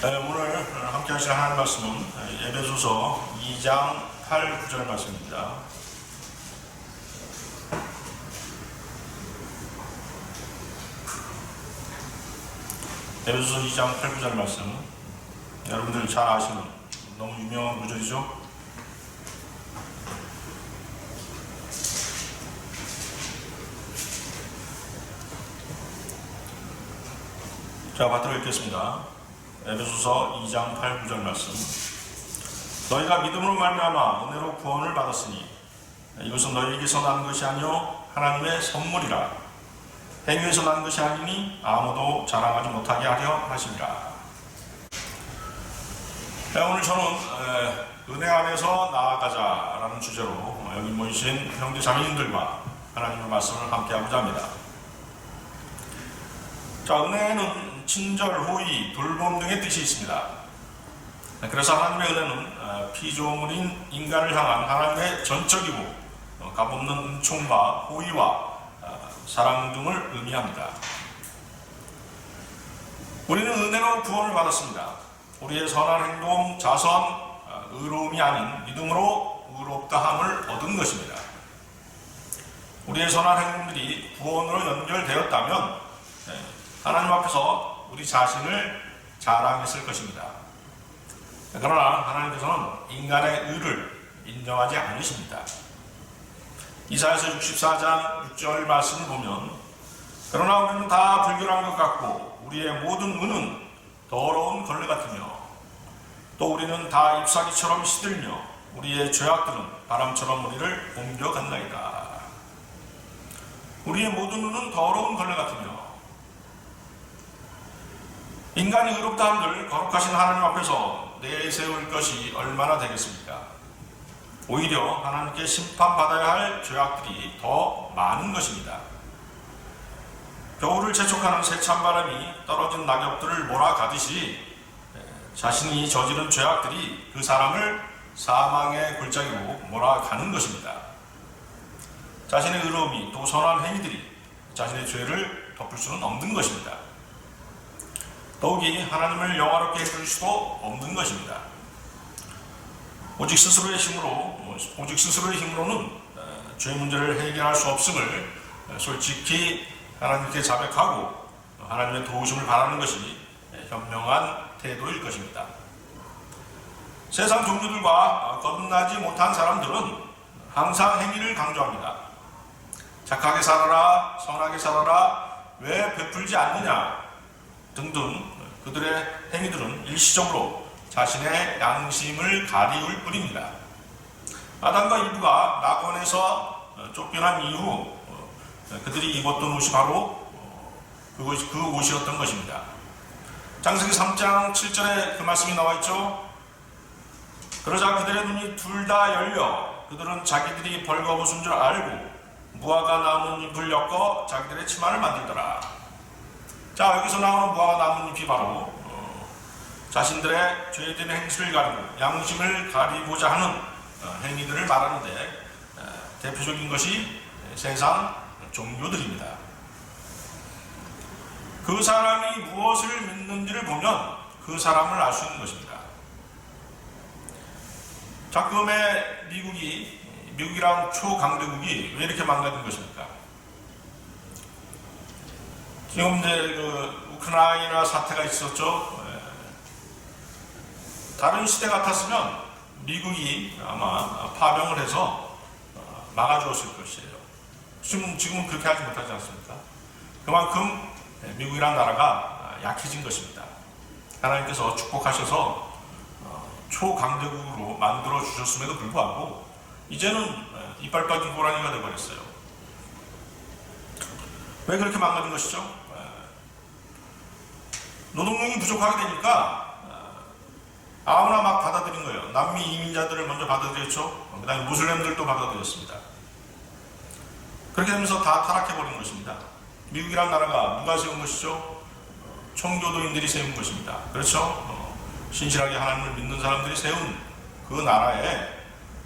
오늘 함께 하실 하나님 말씀은 에베소서 2장 8, 9절 말씀입니다. 에베소서 2장 8, 9절 말씀, 여러분들 잘 아시는 너무 유명한 구절이죠. 자, 받들어 읽겠습니다. 에베소서 2장 8, 9절 말씀. 너희가 믿음으로 말미암아 은혜로 구원을 받았으니 이것은 너희에게서 난 것이 아니요 하나님의 선물이라. 행위에서 난 것이 아니니 아무도 자랑하지 못하게 하려 하심이라. 오늘 저는 은혜 안에서 나아가자라는 주제로 여기 모이신 형제 자매님들과 하나님의 말씀을 함께 하고자 합니다. 자, 은혜는 친절, 호의, 돌봄 등의 뜻이 있습니다. 그래서 하나님의 은혜는 피조물인 인간을 향한 하나님의 전적이고 값없는 은총과 호의와 사랑 등을 의미합니다. 우리는 은혜로 구원을 받았습니다. 우리의 선한 행동, 자선, 의로움이 아닌 믿음으로 의롭다함을 얻은 것입니다. 우리의 선한 행동들이 구원으로 연결되었다면 하나님 앞에서 우리 자신을 자랑했을 것입니다. 그러나 하나님께서는 인간의 의를 인정하지 않으십니다. 이사야서 64장 6절 말씀을 보면 그러나 우리는 다 불결한 것 같고 우리의 모든 의는 더러운 걸레 같으며 또 우리는 다 잎사귀처럼 시들며 우리의 죄악들은 바람처럼 우리를 옮겨간나이다. 우리의 모든 의는 더러운 걸레 같으며 인간이 의롭다 한들 거룩하신 하나님 앞에서 내세울 것이 얼마나 되겠습니까? 오히려 하나님께 심판받아야 할 죄악들이 더 많은 것입니다. 겨울을 재촉하는 세찬 바람이 떨어진 낙엽들을 몰아가듯이 자신이 저지른 죄악들이 그 사람을 사망의 골짜기로 몰아가는 것입니다. 자신의 의로움이 또 선한 행위들이 자신의 죄를 덮을 수는 없는 것입니다. 더욱이 하나님을 영화롭게 해줄 수도 없는 것입니다. 오직 스스로의 힘으로는 죄 문제를 해결할 수 없음을 솔직히 하나님께 자백하고 하나님의 도우심을 바라는 것이 현명한 태도일 것입니다. 세상 종교들과 거듭나지 못한 사람들은 항상 행위를 강조합니다. 착하게 살아라, 선하게 살아라, 왜 베풀지 않느냐 등등 그들의 행위들은 일시적으로 자신의 양심을 가리울 뿐입니다. 아담과 이브가 낙원에서 쫓겨난 이후 그들이 입었던 옷이 바로 그 옷이었던 것입니다. 창세기 3장 7절에 그 말씀이 나와 있죠. 그러자 그들의 눈이 둘 다 열려 그들은 자기들이 벌거벗은 줄 알고 무화과 나뭇잎을 엮어 자기들의 치마를 만들더라. 자, 여기서 나오는 무화과 나뭇잎이 바로 자신들의 죄된 행실을 가리고 양심을 가리고자 하는 행위들을 말하는데 대표적인 것이 세상 종교들입니다. 그 사람이 무엇을 믿는지를 보면 그 사람을 알 수 있는 것입니다. 자, 그럼에 미국이랑 초강대국이 왜 이렇게 망가진 것입니까? 지금 이제 그 우크라이나 사태가 있었죠. 다른 시대 같았으면 미국이 아마 파병을 해서 막아주었을 것이에요. 지금은 그렇게 하지 못하지 않습니까? 그만큼 미국이라는 나라가 약해진 것입니다. 하나님께서 축복하셔서 초강대국으로 만들어 주셨음에도 불구하고 이제는 이빨 빠진 고라니가 되어버렸어요. 왜 그렇게 망가진 것이죠? 노동력이 부족하게 되니까 아무나 막 받아들인 거예요. 남미 이민자들을 먼저 받아들였죠. 그 다음에 무슬림들도 받아들였습니다. 그렇게 되면서 다 타락해버린 것입니다. 미국이란 나라가 누가 세운 것이죠? 청교도인들이 세운 것입니다. 그렇죠? 신실하게 하나님을 믿는 사람들이 세운 그 나라에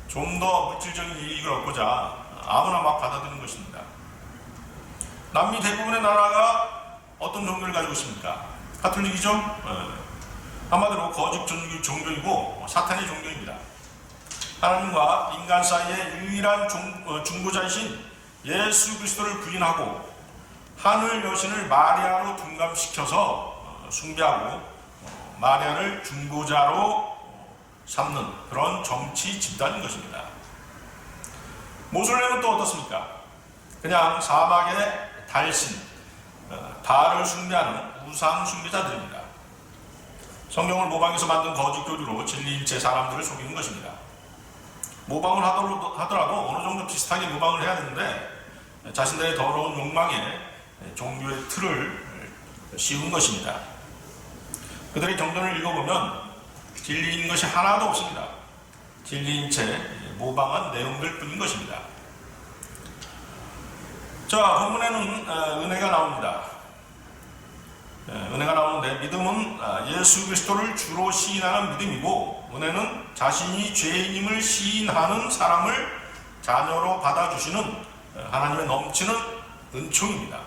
좀 더 물질적인 이익을 얻고자 아무나 막 받아들인 것입니다. 남미 대부분의 나라가 어떤 종교를 가지고 있습니까? 가톨릭이죠? 한마디로 거짓 종교이고 사탄의 종교입니다. 하나님과 인간 사이의 유일한 중보자이신 예수 그리스도를 부인하고 하늘 여신을 마리아로 둔감시켜서 숭배하고 마리아를 중보자로 삼는 그런 정치 집단인 것입니다. 모슬렘은 또 어떻습니까? 그냥 사막의 달신, 바알을 숭배하는 우상 숭배자들입니다. 성경을 모방해서 만든 거짓 교리로 진리인 채 사람들을 속이는 것입니다. 모방을 하더라도 어느 정도 비슷하게 모방을 해야 되는데 자신들의 더러운 욕망에 종교의 틀을 씌운 것입니다. 그들의 경전을 읽어보면 진리인 것이 하나도 없습니다. 진리인 채 모방한 내용들 뿐인 것입니다. 자, 본문에는 은혜가 나옵니다. 은혜가 나오는데 믿음은 예수 그리스도를 주로 시인하는 믿음이고, 은혜는 자신이 죄인임을 시인하는 사람을 자녀로 받아주시는 하나님의 넘치는 은총입니다.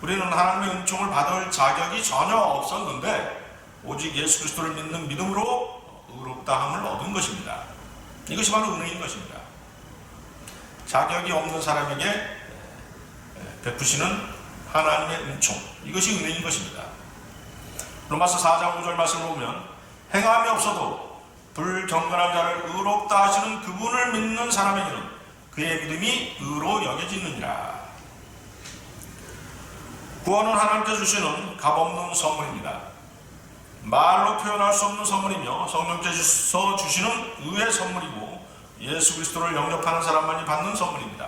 우리는 하나님의 은총을 받을 자격이 전혀 없었는데 오직 예수 그리스도를 믿는 믿음으로 의롭다함을 얻은 것입니다. 이것이 바로 은혜인 것입니다. 자격이 없는 사람에게 베푸시는 하나님의 은총, 이것이 은혜인 것입니다. 로마서 4장 5절 말씀을 보면 행함이 없어도 불경건한 자를 의롭다 하시는 그분을 믿는 사람에게는 그의 믿음이 의로 여겨지느니라. 구원은 하나님께 주시는 값없는 선물입니다. 말로 표현할 수 없는 선물이며 성령께서 주시는 의의 선물이고 예수 그리스도를 영접하는 사람만이 받는 선물입니다.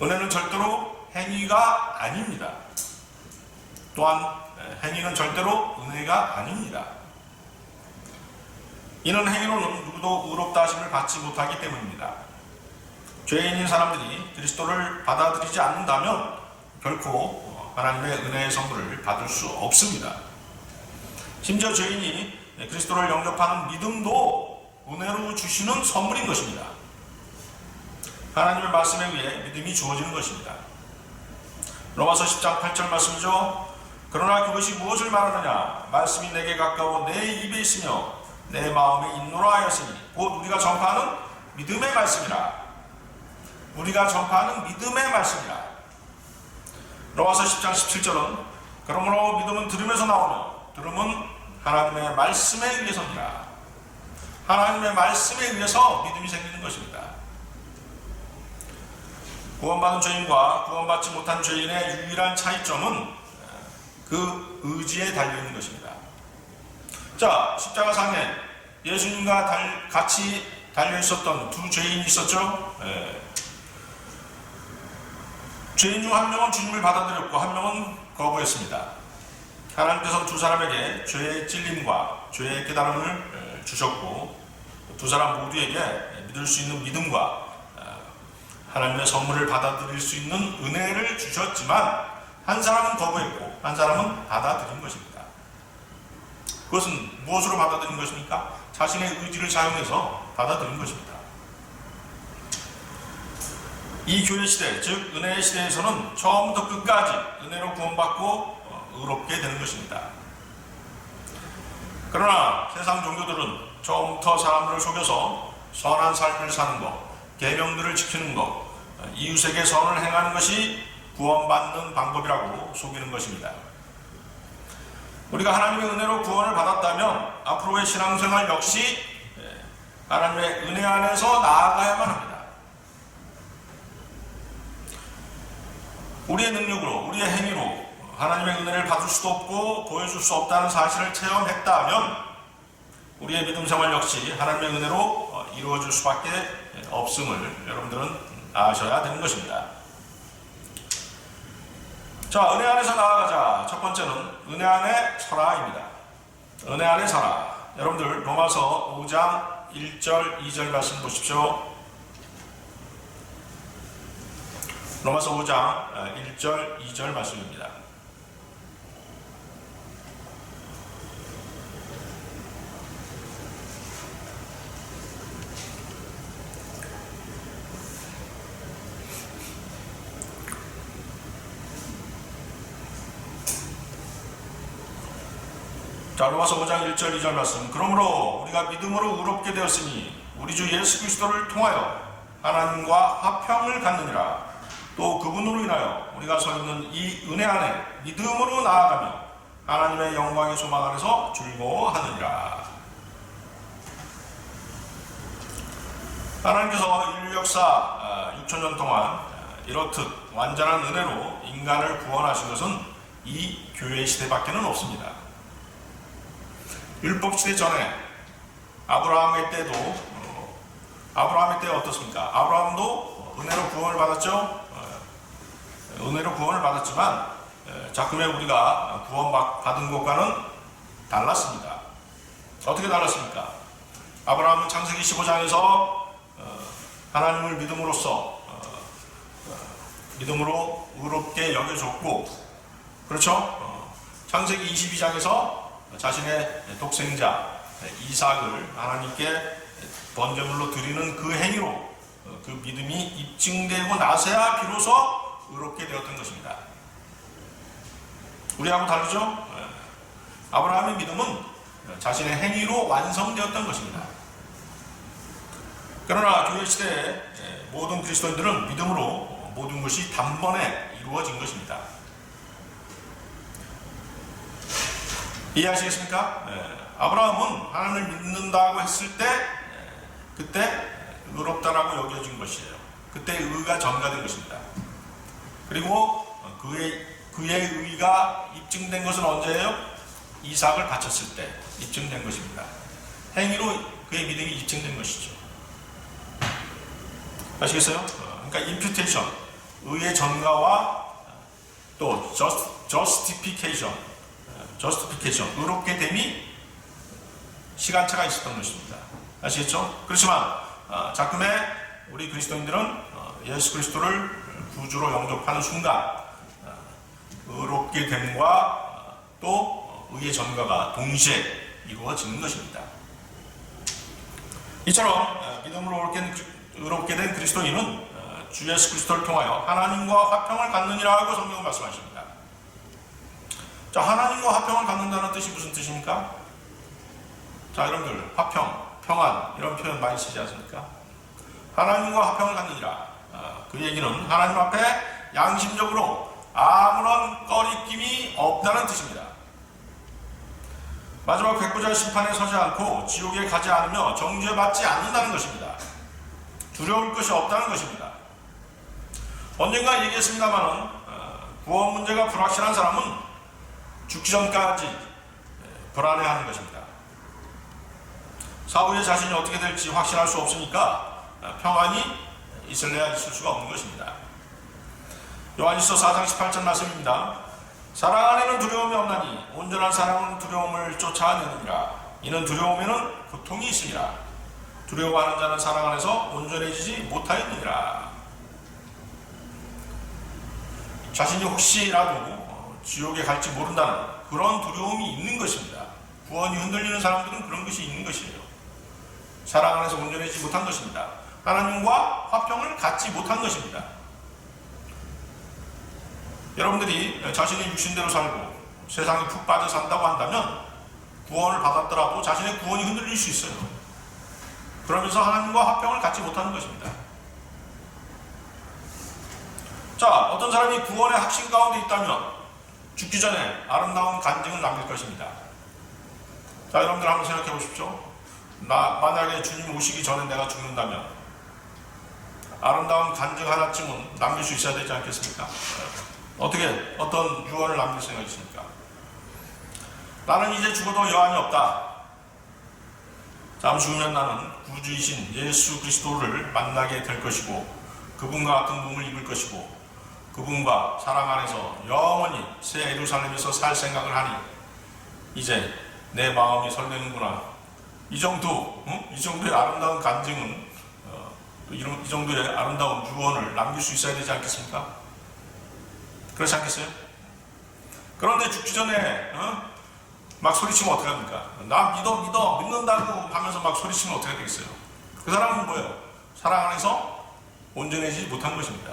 은혜는 절대로 행위가 아닙니다. 또한 행위는 절대로 은혜가 아닙니다. 이는 행위로는 누구도 의롭다 하심을 받지 못하기 때문입니다. 죄인인 사람들이 그리스도를 받아들이지 않는다면 결코 하나님의 은혜의 선물을 받을 수 없습니다. 심지어 죄인이 그리스도를 영접하는 믿음도 은혜로 주시는 선물인 것입니다. 하나님의 말씀에 의해 믿음이 주어지는 것입니다. 로마서 10장 8절 말씀이죠. 그러나 그것이 무엇을 말하느냐? 말씀이 내게 가까워 내 입에 있으며 내 마음에 있노라 하였으니 곧 우리가 전파하는 믿음의 말씀이라. 우리가 전파하는 믿음의 말씀이라. 로마서 10장 17절은 그러므로 믿음은 들음에서 나오며 들음은 하나님의 말씀에 의해서니라. 하나님의 말씀에 의해서 믿음이 생기는 것입니다. 구원받은 죄인과 구원받지 못한 죄인의 유일한 차이점은 그 의지에 달려있는 것입니다. 자, 십자가상에 예수님과 같이 달려있었던 두 죄인이 있었죠. 죄인 중 한 명은 주님을 받아들였고 한 명은 거부했습니다. 하나님께서 두 사람에게 죄의 찔림과 죄의 깨달음을 주셨고 두 사람 모두에게 믿을 수 있는 믿음과 하나님의 선물을 받아들일 수 있는 은혜를 주셨지만 한 사람은 거부했고 한 사람은 받아들인 것입니다. 그것은 무엇으로 받아들인 것입니까? 자신의 의지를 사용해서 받아들인 것입니다. 이 교회 시대, 즉 은혜의 시대에서는 처음부터 끝까지 은혜로 구원받고 의롭게 되는 것입니다. 그러나 세상 종교들은 처음부터 사람들을 속여서 선한 삶을 사는 것, 계명들을 지키는 것, 이웃에게 선을 행하는 것이 구원받는 방법이라고 속이는 것입니다. 우리가 하나님의 은혜로 구원을 받았다면 앞으로의 신앙생활 역시 하나님의 은혜 안에서 나아가야만 합니다. 우리의 능력으로, 우리의 행위로 하나님의 은혜를 받을 수도 없고 보여줄 수 없다는 사실을 체험했다면 우리의 믿음 생활 역시 하나님의 은혜로 이루어질 수밖에 없음을 여러분들은 아셔야 되는 것입니다. 자, 은혜 안에서 나아가자. 첫 번째는 은혜 안에 서라입니다. 은혜 안에 서라. 여러분들 로마서 5장 1절 2절 말씀 보십시오. 로마서 5장 1절 2절 말씀입니다. 자, 로마서 5장 1절 2절 말씀. 그러므로 우리가 믿음으로 의롭게 되었으니 우리 주 예수 그리스도를 통하여 하나님과 화평을 갖느니라. 또 그분으로 인하여 우리가 서 있는 이 은혜 안에 믿음으로 나아가며 하나님의 영광의 소망 안에서 즐거워하느니라. 하나님께서 인류 역사 6천년 동안 이렇듯 완전한 은혜로 인간을 구원하신 것은 이 교회 시대밖에는 없습니다. 율법 시대 전에 아브라함의 때도 아브라함의 때 어떻습니까? 아브라함도 은혜로 구원을 받았죠. 은혜로 구원을 받았지만 작금에 우리가 구원받은 것과는 달랐습니다. 어떻게 달랐습니까? 아브라함은 창세기 15장에서 하나님을 믿음으로써 믿음으로 의롭게 여겨졌고, 그렇죠? 창세기 22장에서 자신의 독생자 이삭을 하나님께 번제물로 드리는 그 행위로 그 믿음이 입증되고 나서야 비로소 의롭게 되었던 것입니다. 우리하고 다르죠? 아브라함의 믿음은 자신의 행위로 완성되었던 것입니다. 그러나 교회 시대의 모든 그리스도인들은 믿음으로 모든 것이 단번에 이루어진 것입니다. 이해하시겠습니까? 아브라함은 하나님을 믿는다고 했을 때 그때 의롭다라고 여겨진 것이에요. 그때 의가 전가된 것입니다. 그리고 그의 의가 입증된 것은 언제예요? 이삭을 바쳤을 때 입증된 것입니다. 행위로 그의 믿음이 입증된 것이죠. 아시겠어요? 그러니까 imputation, 의의 전가와 또 justification, 의롭게 됨이 시간차가 있었던 것입니다. 아시겠죠? 그렇지만 작금에 우리 그리스도인들은 예수 그리스도를 구주로 영접하는 순간 의롭게 됨과 또 의의 전가가 동시에 이루어지는 것입니다. 이처럼 믿음으로 의롭게 된 그리스도인은 주 예수 그리스도를 통하여 하나님과 화평을 갖느니라고 성경은 말씀하십니다. 자, 하나님과 화평을 갖는다는 뜻이 무슨 뜻입니까? 자, 여러분들 화평, 평안 이런 표현 많이 쓰지 않습니까? 하나님과 화평을 갖느니라. 그 얘기는 하나님 앞에 양심적으로 아무런 꺼리낌이 없다는 뜻입니다. 마지막 백부자의 심판에 서지 않고 지옥에 가지 않으며 정죄 받지 않는다는 것입니다. 두려울 것이 없다는 것입니다. 언젠가 얘기했습니다만 구원 문제가 불확실한 사람은 죽기 전까지 불안해하는 것입니다. 사후에 자신이 어떻게 될지 확신할 수 없으니까 평안이 있을래야 있을 수가 없는 것입니다. 요한일서 4장 18절 말씀입니다. 사랑 안에는 두려움이 없나니 온전한 사랑은 두려움을 쫓아내느니라. 이는 두려움에는 고통이 있으니라. 두려워하는 자는 사랑 안에서 온전해지지 못하였느니라. 자신이 혹시라도 지옥에 갈지 모른다는 그런 두려움이 있는 것입니다. 구원이 흔들리는 사람들은 그런 것이 있는 것이에요. 사랑 안에서 온전해지지 못한 것입니다. 하나님과 화평을 갖지 못한 것입니다. 여러분들이 자신의 육신대로 살고 세상에 푹 빠져 산다고 한다면 구원을 받았더라도 자신의 구원이 흔들릴 수 있어요. 그러면서 하나님과 화평을 갖지 못하는 것입니다. 자, 어떤 사람이 구원의 확신 가운데 있다면 죽기 전에 아름다운 간증을 남길 것입니다. 자, 여러분들 한번 생각해 보십시오. 만약에 주님 오시기 전에 내가 죽는다면 아름다운 간증 하나쯤은 남길 수 있어야 되지 않겠습니까? 어떤 유언을 남길 생각이십니까? 나는 이제 죽어도 여한이 없다. 잠시 후면 나는 구주이신 예수 그리스도를 만나게 될 것이고 그분과 같은 몸을 입을 것이고 그분과 사랑 안에서 영원히 새 예루살렘에서 살 생각을 하니 이제 내 마음이 설레는구나. 이 정도의 아름다운 간증은 이 정도의 아름다운 유언을 남길 수 있어야 되지 않겠습니까? 그렇지 않겠어요? 그런데 죽기 전에 막 소리치면 어떻게 합니까? 나 믿는다고 하면서 막 소리치면 어떻게 되겠어요? 그 사람은 뭐예요? 사랑 안에서 온전해지지 못한 것입니다.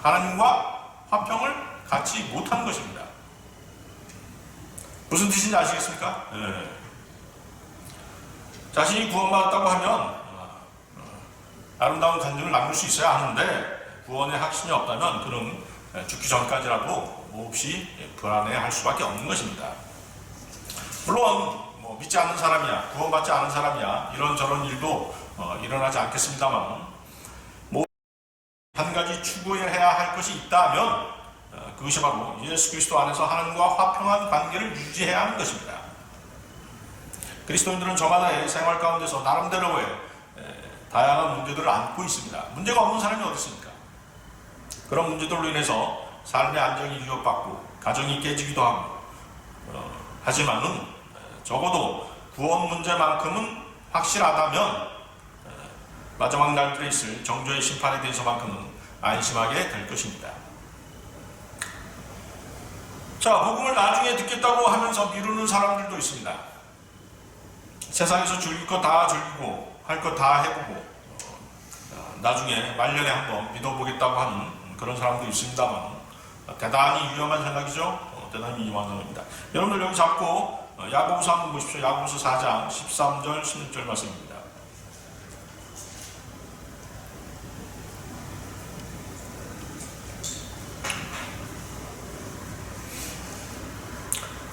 하나님과 화평을 갖지 못한 것입니다. 무슨 뜻인지 아시겠습니까? 예. 자신이 구원받았다고 하면 아름다운 간증을 남길 수 있어야 하는데 구원의 확신이 없다면 그는 죽기 전까지라도 몹시 불안해할 수밖에 없는 것입니다. 물론 믿지 않는 사람이야, 구원받지 않은 사람이야 이런저런 일도 일어나지 않겠습니다만 한 가지 추구해야 할 것이 있다면 그것이 바로 예수 그리스도 안에서 하나님과 화평한 관계를 유지해야 하는 것입니다. 그리스도인들은 저마다의 생활 가운데서 나름대로의 다양한 문제들을 안고 있습니다. 문제가 없는 사람이 어디 있습니까? 그런 문제들로 인해서 삶의 안정이 위협받고 가정이 깨지기도 하고 하지만은 적어도 구원 문제만큼은 확실하다면 마지막 날들에 있을 정죄의 심판에 대해서만큼은 안심하게 될 것입니다. 자, 복음을 나중에 듣겠다고 하면서 미루는 사람들도 있습니다. 세상에서 즐길 거 다 즐기고 할 거 다 해보고 나중에 말년에 한번 믿어보겠다고 하는 그런 사람도 있습니다만 대단히 위험한 생각이죠. 대단히 위험한 생각입니다. 여러분들 여기 잡고 야고보서 한번 보십시오. 야고보서 4장 13절 16절 말씀입니다.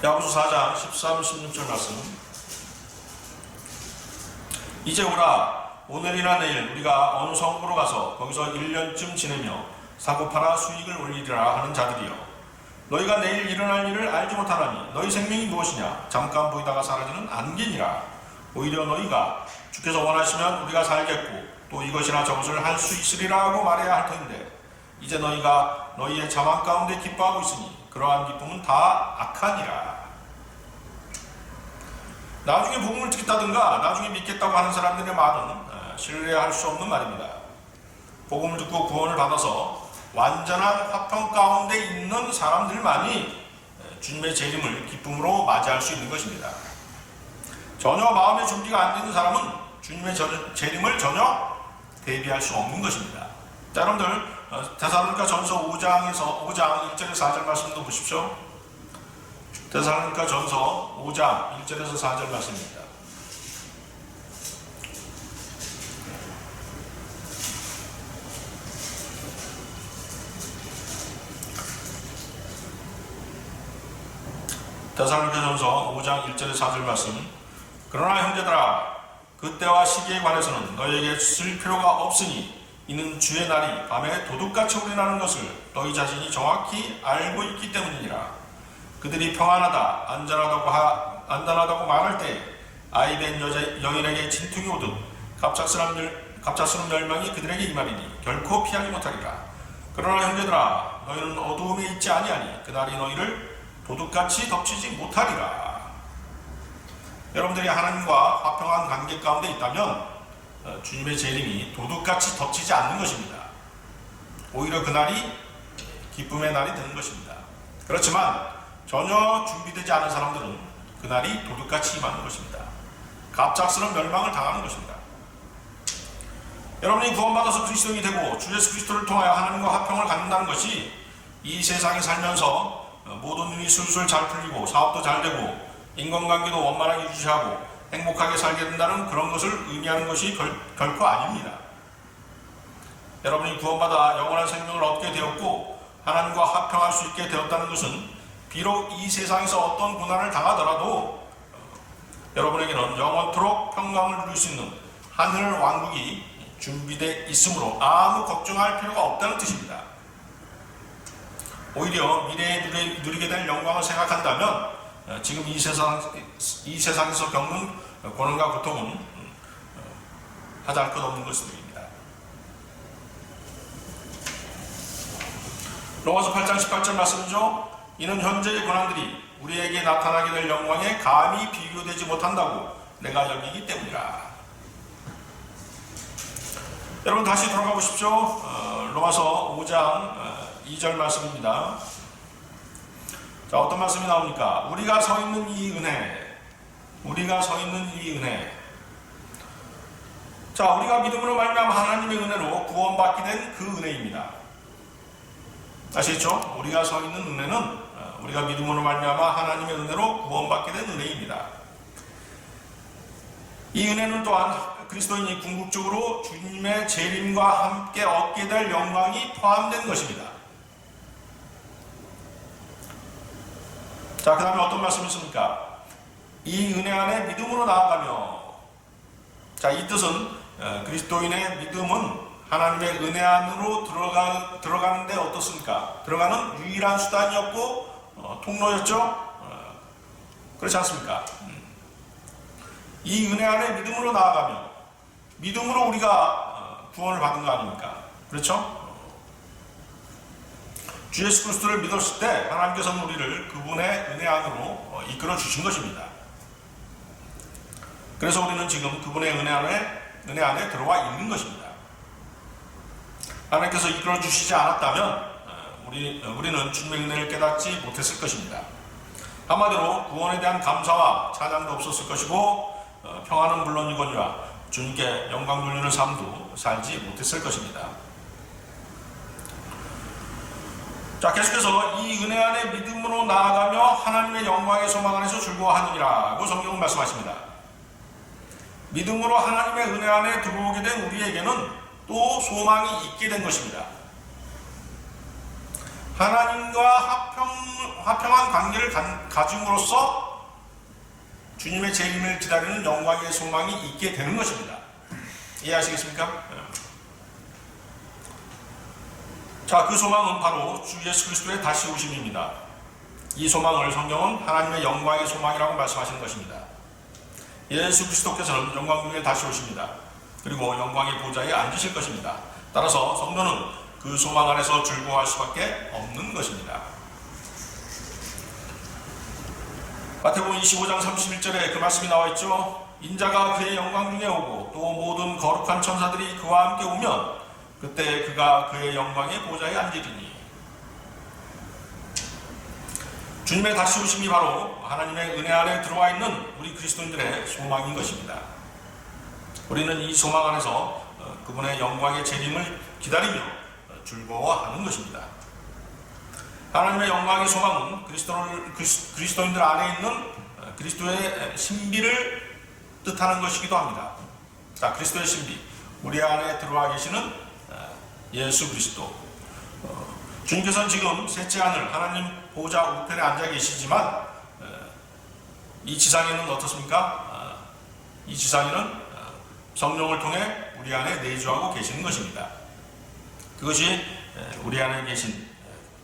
야고보서 4장 13, 16절 말씀. 이제 오라. 오늘이나 내일 우리가 어느 성읍으로 가서 거기서 1년쯤 지내며 사고파나 수익을 올리리라 하는 자들이여, 너희가 내일 일어날 일을 알지 못하나니 너희 생명이 무엇이냐? 잠깐 보이다가 사라지는 안개니라. 오히려 너희가 주께서 원하시면 우리가 살겠고 또 이것이나 저것을 할 수 있으리라 하고 말해야 할 터인데, 이제 너희가 너희의 자만 가운데 기뻐하고 있으니 그러한 기쁨은 다 악하니라. 나중에 복음을 듣겠다든가 나중에 믿겠다고 하는 사람들의 말은 신뢰할 수 없는 말입니다. 복음을 듣고 구원을 받아서 완전한 화평 가운데 있는 사람들만이 주님의 재림을 기쁨으로 맞이할 수 있는 것입니다. 전혀 마음의 준비가 안 되는 사람은 주님의 재림을 전혀 대비할 수 없는 것입니다. 자, 여러분들 데살로니가 전서 5장 1절에서 4절 말씀도 보십시오. 데살로니가 전서 5장 1절에서 4절 말씀입니다. 데살로니가 전서 5장 1절에서 4절 말씀. 그러나 형제들아, 그때와 시기에 관해서는 너희에게 쓸 필요가 없으니 이는 주의 날이 밤에 도둑같이 오리라는 것을 너희 자신이 정확히 알고 있기 때문이니라. 그들이 평안하다, 안전하다고 말할 때 아이된 여인에게 진퉁이 오듯 갑작스러운 멸망이 그들에게 임하리니 결코 피하지 못하리라. 그러나 형제들아, 너희는 어두움에 있지 아니하니 그날이 너희를 도둑같이 덮치지 못하리라. 여러분들이 하나님과 화평한 관계 가운데 있다면 주님의 재림이 도둑같이 덮치지 않는 것입니다. 오히려 그날이 기쁨의 날이 되는 것입니다. 그렇지만 전혀 준비되지 않은 사람들은 그날이 도둑같이 임하는 것입니다. 갑작스러운 멸망을 당하는 것입니다. 여러분이 구원받아서 그리스도인이 되고 주 예수 그리스도를 통하여 하나님과 화평을 갖는다는 것이 이 세상에 살면서 모든 일이 술술 잘 풀리고 사업도 잘 되고 인간관계도 원만하게 유지하고 행복하게 살게 된다는 그런 것을 의미하는 것이 결코 아닙니다. 여러분이 구원받아 영원한 생명을 얻게 되었고 하나님과 화평할 수 있게 되었다는 것은 비록 이 세상에서 어떤 고난을 당하더라도 여러분에게는 영원토록 평강을 누릴 수 있는 하늘 왕국이 준비되어 있으므로 아무 걱정할 필요가 없다는 뜻입니다. 오히려 미래에 누리게 될 영광을 생각한다면 지금 이 세상에서 겪는 고난과 고통은 하잘 것 없는 것들입니다. 로마서 8장 18절 말씀이죠. 이는 현재의 고난들이 우리에게 나타나게 될 영광에 감히 비교되지 못한다고 내가 여기기 때문이라. 여러분 다시 돌아가 보십시오. 로마서 5장 2절 말씀입니다. 자, 어떤 말씀이 나옵니까? 우리가 서 있는 이 은혜. 자, 우리가 믿음으로 말미암아 하나님의 은혜로 구원받게 된 그 은혜입니다. 아시겠죠? 우리가 서 있는 은혜는 우리가 믿음으로 말미암아 하나님의 은혜로 구원받게 된 은혜입니다. 이 은혜는 또한 그리스도인이 궁극적으로 주님의 재림과 함께 얻게 될 영광이 포함된 것입니다. 자, 그 다음에 어떤 말씀이 있습니까? 이 은혜 안에 믿음으로 나아가며, 자, 이 뜻은 그리스도인의 믿음은 하나님의 은혜 안으로 들어가는데 어떻습니까? 들어가는 유일한 수단이었고 통로였죠? 그렇지 않습니까? 이 은혜 안에 믿음으로 나아가며, 믿음으로 우리가 구원을 받은 거 아닙니까? 그렇죠? 주 예수 그리스도를 믿었을 때 하나님께서는 우리를 그분의 은혜 안으로 이끌어 주신 것입니다. 그래서 우리는 지금 그분의 은혜 안에 들어와 있는 것입니다. 하나님께서 이끌어 주시지 않았다면 우리는 주님의 은혜를 깨닫지 못했을 것입니다. 한마디로 구원에 대한 감사와 찬양도 없었을 것이고 평안은 물론이거니와 주님께 영광 돌리는 삶도 살지 못했을 것입니다. 자, 계속해서 이 은혜 안에 믿음으로 나아가며 하나님의 영광의 소망 안에서 즐거워하느니라고 성경은 말씀하십니다. 믿음으로 하나님의 은혜 안에 들어오게 된 우리에게는 또 소망이 있게 된 것입니다. 하나님과 화평한 관계를 가짐으로써 주님의 재림을 기다리는 영광의 소망이 있게 되는 것입니다. 이해하시겠습니까? 자, 그 소망은 바로 주 예수 그리스도의 다시 오심입니다. 이 소망을 성경은 하나님의 영광의 소망이라고 말씀하시는 것입니다. 예수 그리스도께서는 영광 중에 다시 오십니다. 그리고 영광의 보좌에 앉으실 것입니다. 따라서 성도는 그 소망 안에서 즐거워할 수밖에 없는 것입니다. 마태복음 25장 31절에 그 말씀이 나와 있죠. 인자가 그의 영광 중에 오고 또 모든 거룩한 천사들이 그와 함께 오면 그때 그가 그의 영광의 보좌에 앉으리니. 주님의 다시 오심이 바로 하나님의 은혜 안에 들어와 있는 우리 그리스도인들의 소망인 것입니다. 우리는 이 소망 안에서 그분의 영광의 재림을 기다리며 즐거워하는 것입니다. 하나님의 영광의 소망은 그리스도인들 안에 있는 그리스도의 신비를 뜻하는 것이기도 합니다. 자, 그리스도의 신비, 우리 안에 들어와 계시는 예수 그리스도. 주님께서는 지금 셋째 하늘 하나님 보좌 우편에 앉아 계시지만 이 지상에는 어떻습니까? 이 지상에는 성령을 통해 우리 안에 내주하고 계시는 것입니다. 그것이 우리 안에 계신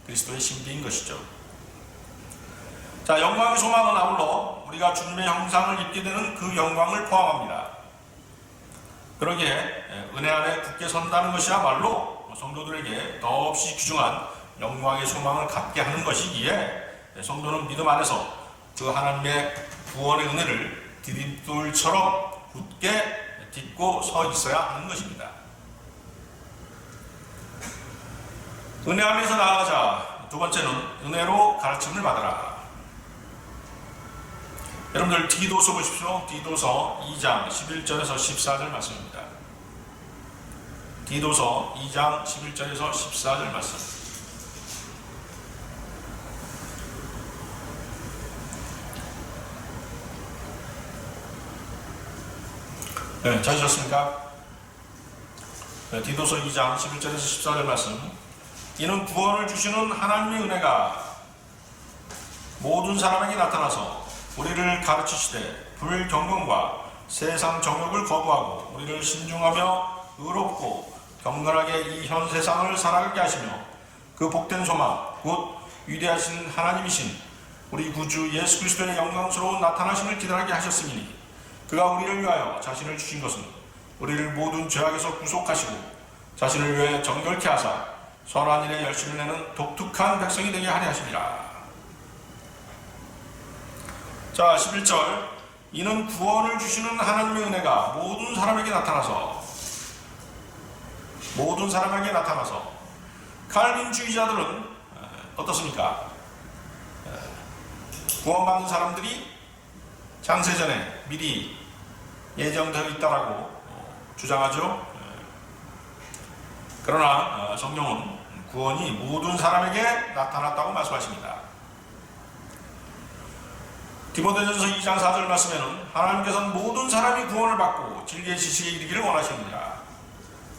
그리스도의 신비인 것이죠. 자, 영광의 소망은 아울러 우리가 주님의 형상을 입게 되는 그 영광을 포함합니다. 그러기에 은혜 안에 굳게 선다는 것이야말로 성도들에게 더없이 귀중한 영광의 소망을 갖게 하는 것이기에 성도는 믿음 안에서 그 하나님의 구원의 은혜를 디딤돌처럼 굳게 딛고 서 있어야 하는 것입니다. 은혜 안에서 나아가자. 두 번째는 은혜로 가르침을 받아라. 여러분들 디도서 보십시오. 디도서 2장 11절에서 14절 말씀입니다. 디도서 2장 11절에서 14절 말씀. 네, 찾으셨습니까? 네, 디도서 2장 11절에서 14절 말씀. 이는 구원을 주시는 하나님의 은혜가 모든 사람에게 나타나서 우리를 가르치시되 불경건과 세상 정욕을 거부하고 우리를 신중하며 의롭고 경건하게 이 현 세상을 살아가게 하시며 그 복된 소망 곧 위대하신 하나님이신 우리 구주 예수 그리스도의 영광스러운 나타나심을 기다리게 하셨으니 그가 우리를 위하여 자신을 주신 것은 우리를 모든 죄악에서 구속하시고 자신을 위해 정결케 하사 선한 일에 열심을 내는 독특한 백성이 되게 하려 하심이라. 자, 11절. 이는 구원을 주시는 하나님의 은혜가 모든 사람에게 나타나서 칼빈주의자들은 어떻습니까? 구원받는 사람들이 창세전에 미리 예정되어 있다라고 주장하죠. 그러나 성경은 구원이 모든 사람에게 나타났다고 말씀하십니다. 디모데전서 2장 4절 말씀에는 하나님께서는 모든 사람이 구원을 받고 진리의 지식에 이르기를 원하십니다.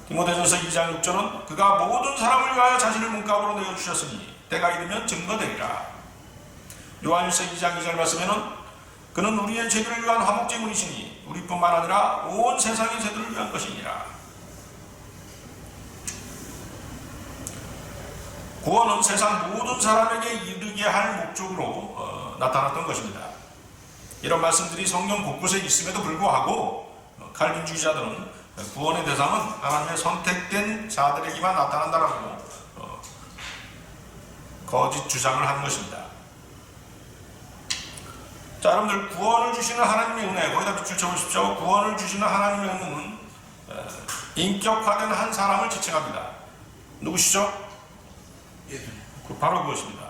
디모데전서 2장 6절은 그가 모든 사람을 위하여 자신을 몸값으로 내어주셨으니 때가 이르면 증거되리라. 요한일서 2장 2절 말씀에는 그는 우리의 죄들을 위한 화목제물이시니 우리뿐만 아니라 온 세상의 죄들을 위한 것이니라. 구원은 세상 모든 사람에게 이르게 할 목적으로 나타났던 것입니다. 이런 말씀들이 성경 곳곳에 있음에도 불구하고 칼빈주의자들은 구원의 대상은 하나님의 선택된 자들에게만 나타난다라고 거짓 주장을 하는 것입니다. 자, 여러분들, 구원을 주시는 하나님의 은혜, 거기다 빛을 쳐보십시오. 구원을 주시는 하나님의 은혜는 인격화된 한 사람을 지칭합니다. 누구시죠? 바로 그것입니다.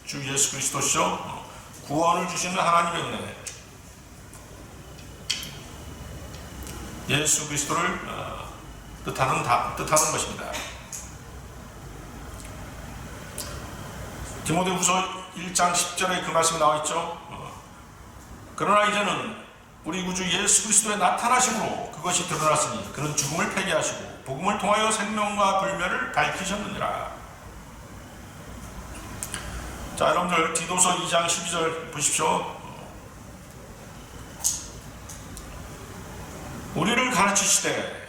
주 예수 그리스도시죠. 구원을 주시는 하나님의 은혜, 예수 그리스도를 뜻하는 것입니다. 디모데후서 1장 10절에 그 말씀이 나와 있죠. 그러나 이제는 우리 구주 예수 그리스도의 나타나심으로 그것이 드러났으니 그는 죽음을 폐기하시고 복음을 통하여 생명과 불멸을 밝히셨느니라. 자, 여러분들, 디도서 2장 12절 보십시오. 우리를 가르치시되,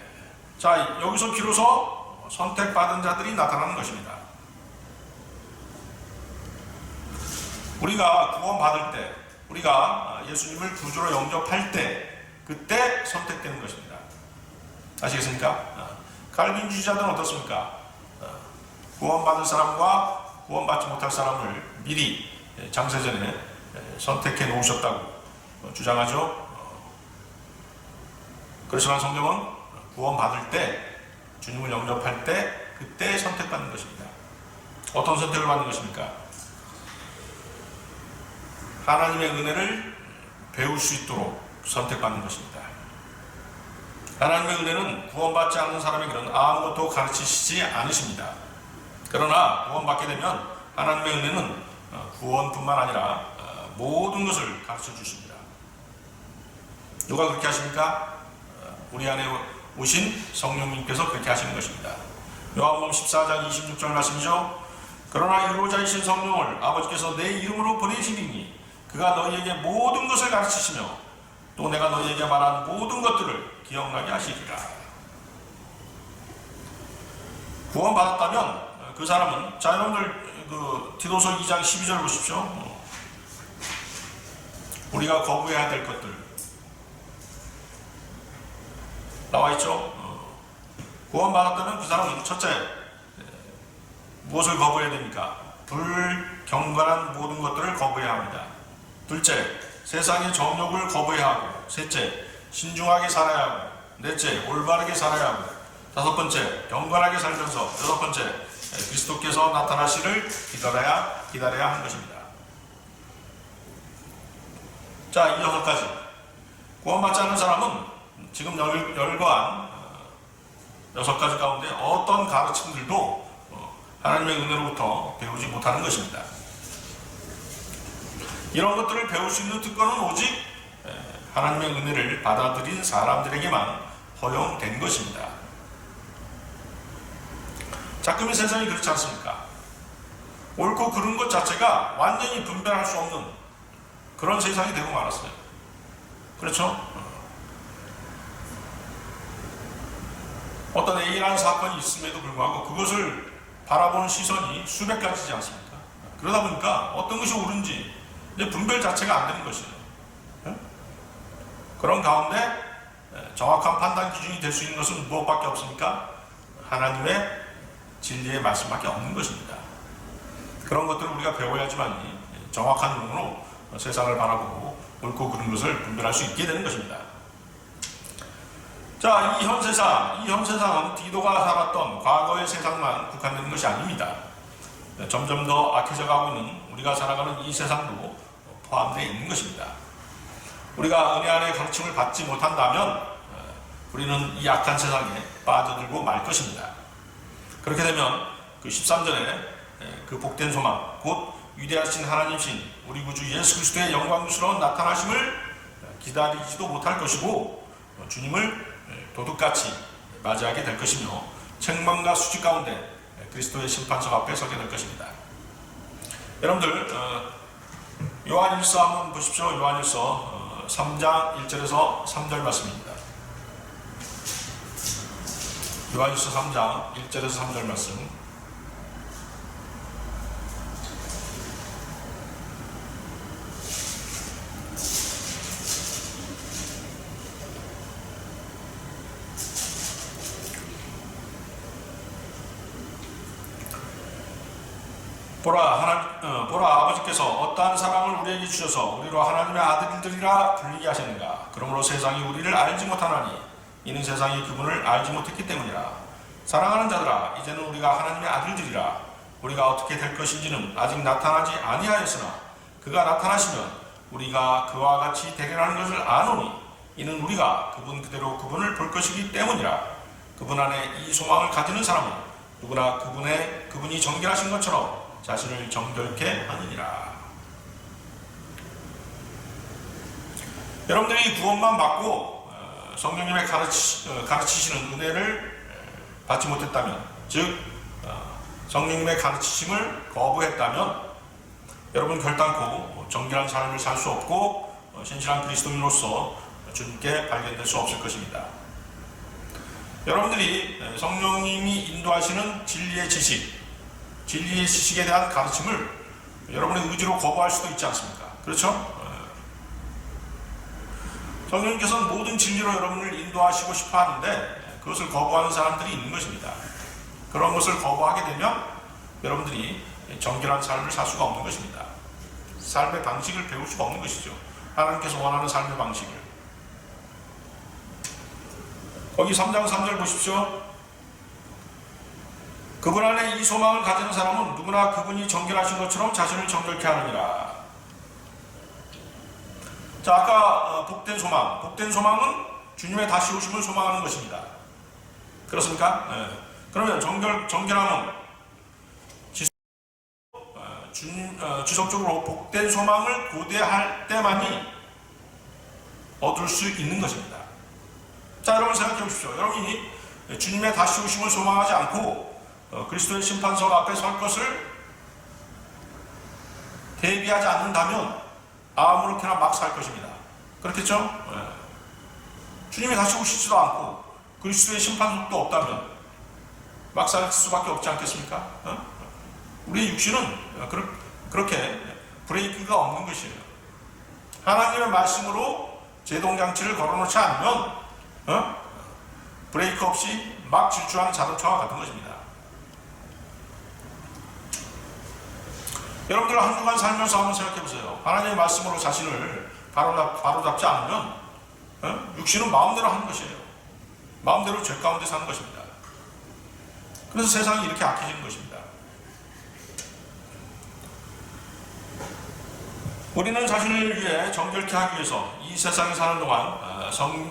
자, 여기서 비로소 선택받은 자들이 나타나는 것입니다. 우리가 구원받을 때, 우리가 예수님을 구주로 영접할 때, 그때 선택되는 것입니다. 아시겠습니까? 칼빈주의자들은 어떻습니까? 구원받을 사람과 구원받지 못할 사람을 미리 장세전에 선택해 놓으셨다고 주장하죠. 그렇지만 성경은 구원받을 때, 주님을 영접할 때, 그때 선택받는 것입니다. 어떤 선택을 받는 것입니까? 하나님의 은혜를 배울 수 있도록 선택받는 것입니다. 하나님의 은혜는 구원받지 않는 사람에게는 아무것도 가르치시지 않으십니다. 그러나 구원받게 되면 하나님의 은혜는 구원뿐만 아니라 모든 것을 가르쳐 주십니다. 누가 그렇게 하십니까? 우리 안에 오신 성령님께서 그렇게 하시는 것입니다. 요한복음 14장 26절 말씀이죠. 그러나 이로자이신 성령을 아버지께서 내 이름으로 보내시리니 그가 너희에게 모든 것을 가르치시며 또 내가 너희에게 말한 모든 것들을 기억나게 하시리라. 구원받았다면 그 사람은, 자, 여러분들, 디도서 2장 12절 보십시오. 우리가 거부해야 될 것들 나와 있죠. 구원받았다면 그 사람은 첫째, 무엇을 거부해야 됩니까? 불경건한 모든 것들을 거부해야 합니다. 둘째, 세상의 정욕을 거부해야 하고, 셋째, 신중하게 살아야 하고, 넷째, 올바르게 살아야 하고, 다섯 번째, 경건하게 살면서, 여섯 번째, 그리스도께서 나타나시를 기다려야 하는 것입니다. 자, 이 6가지. 구원받지 않는 사람은 지금 열거한 6가지 가운데 어떤 가르침들도 하나님의 은혜로부터 배우지 못하는 것입니다. 이런 것들을 배울 수 있는 특권은 오직 하나님의 은혜를 받아들인 사람들에게만 허용된 것입니다. 자꾸만 세상이 그렇지 않습니까? 옳고 그른 것 자체가 완전히 분별할 수 없는 그런 세상이 되고 말았어요. 그렇죠? 어떤 A라는 사건이 있음에도 불구하고 그것을 바라보는 시선이 수백 가지지 않습니까? 그러다 보니까 어떤 것이 옳은지 이제 분별 자체가 안 되는 것이에요. 그런 가운데 정확한 판단 기준이 될 수 있는 것은 무엇밖에 없습니까? 하나님의 진리의 말씀밖에 없는 것입니다. 그런 것들을 우리가 배워야지만 정확한 눈으로 세상을 바라보고 옳고 그른 것을 분별할 수 있게 되는 것입니다. 자, 이 현 세상은 디도가 살았던 과거의 세상만 국한되는 것이 아닙니다. 점점 더 악해져 가고 있는 우리가 살아가는 이 세상도 포함되어 있는 것입니다. 우리가 은혜 안의 가르침을 받지 못한다면 우리는 이 악한 세상에 빠져들고 말 것입니다. 그렇게 되면 그 13절에 그 복된 소망, 곧 위대하신 하나님신 우리 구주 예수 그리스도의 영광스러운 나타나심을 기다리지도 못할 것이고 주님을 도둑같이 맞이하게 될 것이며 책망과 수치 가운데 그리스도의 심판석 앞에 서게 될 것입니다. 여러분들 요한일서 한번 보십시오. 요한일서 3장 1절에서 3절 말씀입니다. 요한일서 3장 1절에서 3절 말씀. 보라 아버지께서 어떠한 사랑을 우리에게 주셔서 우리로 하나님의 아들들이라 불리게 하셨는가. 그러므로 세상이 우리를 알지 못하나니 이는 세상이 그분을 알지 못했기 때문이라. 사랑하는 자들아, 이제는 우리가 하나님의 아들들이라. 우리가 어떻게 될 것인지는 아직 나타나지 아니하였으나 그가 나타나시면 우리가 그와 같이 되리라는 것을 아노니 이는 우리가 그분 그대로 그분을 볼 것이기 때문이라. 그분 안에 이 소망을 가지는 사람은 누구나 그분이 정결하신 것처럼 자신을 정결케 하느니라. 여러분들이 구원만 받고 성령님의 가르치시는 은혜를 받지 못했다면, 즉 성령님의 가르치심을 거부했다면 여러분 결단코 정결한 삶을 살 수 없고 신실한 그리스도인으로서 주님께 발견될 수 없을 것입니다. 여러분들이 성령님이 인도하시는 진리의 지식에 대한 가르침을 여러분의 의지로 거부할 수도 있지 않습니까? 그렇죠? 성령님께서는 모든 진리로 여러분을 인도하시고 싶어 하는데 그것을 거부하는 사람들이 있는 것입니다. 그런 것을 거부하게 되면 여러분들이 정결한 삶을 살 수가 없는 것입니다. 삶의 방식을 배울 수가 없는 것이죠. 하나님께서 원하는 삶의 방식을. 거기 3장 3절 보십시오. 그분 안에 이 소망을 가지는 사람은 누구나 그분이 정결하신 것처럼 자신을 정결케 하느니라. 자, 아까 복된 소망은 주님의 다시 오심을 소망하는 것입니다. 그렇습니까? 네. 그러면 정결함은 지속적으로 복된 소망을 고대할 때만이 얻을 수 있는 것입니다. 자, 여러분 생각해 보십시오. 여러분이 주님의 다시 오심을 소망하지 않고 그리스도의 심판석 앞에 설 것을 대비하지 않는다면 아무렇게나 막 살 것입니다. 그렇겠죠? 네. 주님이 다시 오시지도 않고 그리스도의 심판석도 없다면 막 살 수밖에 없지 않겠습니까? 우리의 육신은 그렇게 브레이크가 없는 것이에요. 하나님의 말씀으로 제동장치를 걸어놓지 않으면 브레이크 없이 막 질주하는 자동차와 같은 것입니다. 여러분들 한 주간 살면서 한번 생각해 보세요. 하나님의 말씀으로 자신을 바로잡지 않으면 육신은 마음대로 하는 것이에요. 마음대로 죄 가운데 사는 것입니다. 그래서 세상이 이렇게 악해지는 것입니다. 우리는 자신을 위해 정결케 하기 위해서 이 세상에 사는 동안